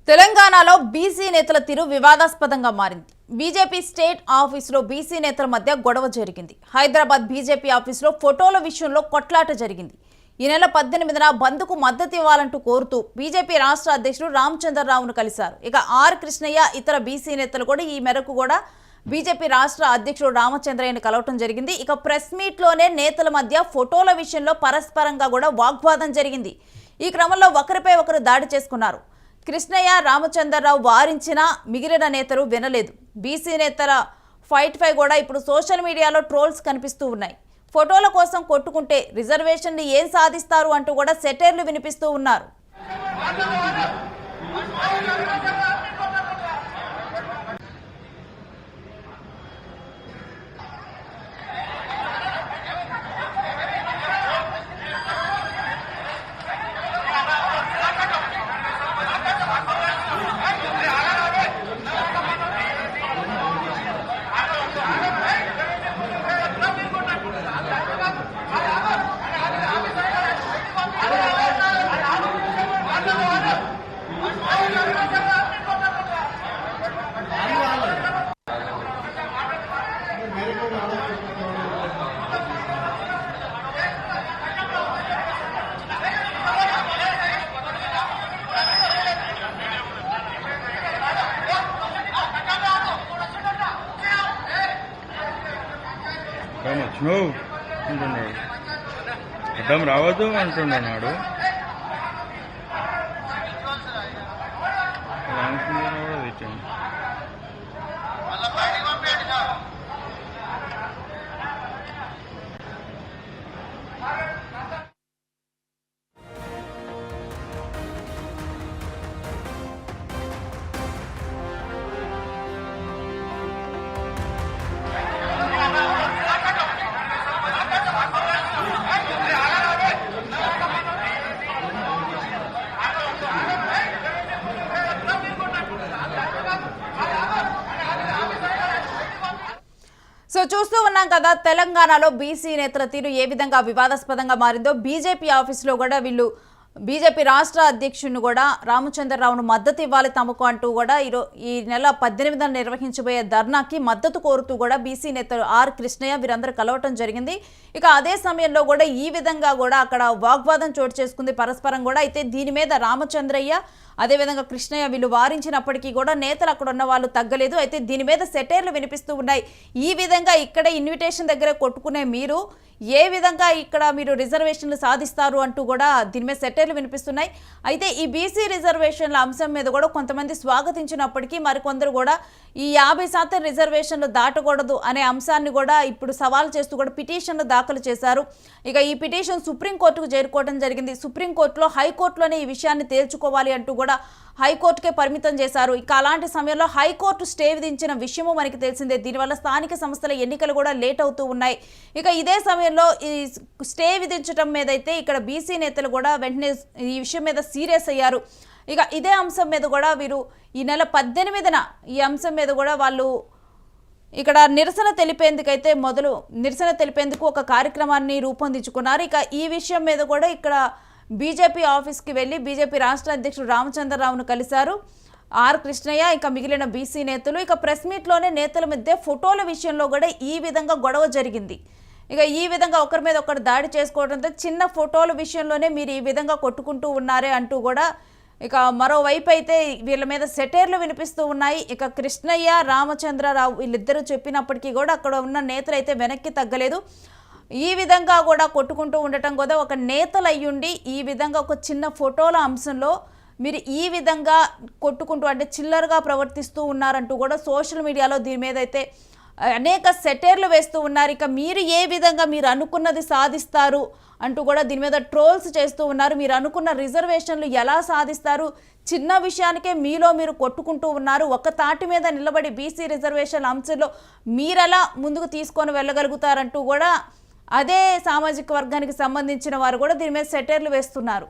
తెలంగాణలో బీసీ నేతల తీరు వివాదాస్పదంగా మారింది. బీజేపీ స్టేట్ ఆఫీసులో బీసీ నేతల మధ్య గొడవ జరిగింది. హైదరాబాద్ బీజేపీ ఆఫీసులో ఫోటోల విషయంలో కొట్లాట జరిగింది. ఈ నెల 18న బంద్కు మద్దతు ఇవ్వాలంటూ కోరుతూ బీజేపీ రాష్ట్ర అధ్యక్షుడు రామచంద్రరావును కలిశారు. ఇక ఆర్ కృష్ణయ్య ఇతర బీసీ నేతలు కూడా ఈ మేరకు కూడా బీజేపీ రాష్ట్ర అధ్యక్షుడు రామచంద్రయ్యను కలవటం జరిగింది. ఇక ప్రెస్ మీట్లోనే నేతల మధ్య ఫోటోల విషయంలో పరస్పరంగా కూడా వాగ్వాదం జరిగింది. ఈ క్రమంలో ఒకరిపై ఒకరు దాడి చేసుకున్నారు. కృష్ణయ్య రామచంద్రరావు వారించినా మిగిలిన నేతలు వినలేదు. బీసీ నేతల ఫైట్ కూడా ఇప్పుడు సోషల్ మీడియాలో ట్రోల్స్ కనిపిస్తూ ఉన్నాయి. ఫోటోల కోసం కొట్టుకుంటే రిజర్వేషన్లు ఏం సాధిస్తారు అంటూ కూడా సెటైర్లు వినిపిస్తూ ఉన్నారు. వచ్చినావు అంటున్నాడు, అడ్డం రావద్దు అంటున్నాడు. రామచంద్రరావు కూడా తెచ్చాను. సో చూస్తూ ఉన్నాం కదా, తెలంగాణలో బీసీ నేతల తీరు ఏ విధంగా వివాదాస్పదంగా మారిందో. బీజేపీ ఆఫీసులో కూడా వీళ్ళు బీజేపీ రాష్ట్ర అధ్యక్షుడిని కూడా రామచంద్రరావును మద్దతు ఇవ్వాలి తమకు అంటూ కూడా ఈ నెల 18న నిర్వహించబోయే ధర్నాకి మద్దతు కోరుతూ కూడా బీసీ నేతలు ఆర్ కృష్ణయ్య వీరందరూ కలవటం జరిగింది. ఇక అదే సమయంలో కూడా ఈ విధంగా కూడా అక్కడ వాగ్వాదం చోటు చేసుకుంది పరస్పరం కూడా. అయితే దీని మీద రామచంద్రయ్య అదేవిధంగా కృష్ణయ్య వీళ్ళు వారించినప్పటికీ కూడా నేతలు అక్కడ ఉన్న వాళ్ళు తగ్గలేదు. అయితే దీని మీద సెటైర్లు వినిపిస్తూ ఉన్నాయి. ఈ విధంగా ఇక్కడే ఇన్విటేషన్ దగ్గర కొట్టుకునే మీరు ఏ విధంగా ఇక్కడ మీరు రిజర్వేషన్లు సాధిస్తారు అంటూ కూడా దీని మీద సెటైర్లు వినిపిస్తున్నాయి. అయితే ఈ బీసీ రిజర్వేషన్ల అంశం మీద కూడా కొంతమంది స్వాగతించినప్పటికీ మరికొందరు కూడా ఈ 50% రిజర్వేషన్లు దాటకూడదు అనే అంశాన్ని కూడా ఇప్పుడు సవాల్ చేస్తూ కూడా పిటిషన్లు దాఖలు చేశారు. ఇక ఈ పిటిషన్ సుప్రీంకోర్టుకు చేరుకోవడం జరిగింది. సుప్రీంకోర్టులో హైకోర్టులోనే ఈ విషయాన్ని తేల్చుకోవాలి అంటూ కూడా హైకోర్టుకే పరిమితం చేశారు. ఇక అలాంటి సమయంలో హైకోర్టు స్టే విధించిన విషయము మనకి తెలిసిందే. దీనివల్ల స్థానిక సంస్థల ఎన్నికలు కూడా లేట్ అవుతూ ఉన్నాయి. ఇక ఇదే సమయంలో ఈ స్టే విధించడం మీద అయితే ఇక్కడ బీసీ నేతలు కూడా వెంటనే ఈ విషయం మీద సీరియస్ అయ్యారు. ఇక ఇదే అంశం మీద కూడా వీరు ఈ నెల 18న ఈ అంశం మీద కూడా వాళ్ళు ఇక్కడ నిరసన తెలిపేందుకు ఒక కార్యక్రమాన్ని రూపొందించుకున్నారు. ఇక ఈ విషయం మీద కూడా ఇక్కడ బీజేపీ ఆఫీస్కి వెళ్ళి బీజేపీ రాష్ట్ర అధ్యక్షుడు రామచంద్రరావును కలిశారు ఆర్ కృష్ణయ్య, ఇక మిగిలిన బీసీ నేతలు. ఇక ప్రెస్ మీట్లోనే నేతల మధ్య ఫోటోల విషయంలో కూడా ఈ విధంగా గొడవ జరిగింది. ఇక ఈ విధంగా ఒకరి మీద ఒకరు దాడి చేసుకోవడంతో చిన్న ఫోటోల విషయంలోనే మీరు ఈ విధంగా కొట్టుకుంటూ ఉన్నారే అంటూ కూడా ఇక మరోవైపు అయితే వీళ్ళ మీద సెటైర్లు వినిపిస్తూ ఉన్నాయి. ఇక కృష్ణయ్య రామచంద్రరావు వీళ్ళిద్దరూ చెప్పినప్పటికీ కూడా అక్కడ ఉన్న నేతలు అయితే వెనక్కి తగ్గలేదు. ఈ విధంగా కూడా కొట్టుకుంటూ ఉండటం కూడా ఒక నేతలు అయ్యుండి ఈ విధంగా ఒక చిన్న ఫోటోల అంశంలో మీరు ఈ విధంగా కొట్టుకుంటూ అంటే చిల్లరగా ప్రవర్తిస్తూ ఉన్నారంటూ కూడా సోషల్ మీడియాలో దీని మీద అయితే అనేక సెటైర్లు వేస్తూ ఉన్నారు. ఇక మీరు ఏ విధంగా మీరు అనుకున్నది సాధిస్తారు అంటూ కూడా దీని మీద ట్రోల్స్ చేస్తూ ఉన్నారు. మీరు అనుకున్న రిజర్వేషన్లు ఎలా సాధిస్తారు, చిన్న విషయానికే మీలో మీరు కొట్టుకుంటూ ఉన్నారు. ఒక తాటి మీద నిలబడి బీసీ రిజర్వేషన్ల అంశంలో మీరెలా ముందుకు తీసుకొని వెళ్ళగలుగుతారంటూ కూడా అదే సామాజిక వర్గానికి సంబంధించిన వారు కూడా దీని మీద సెటైర్లు వేస్తున్నారు.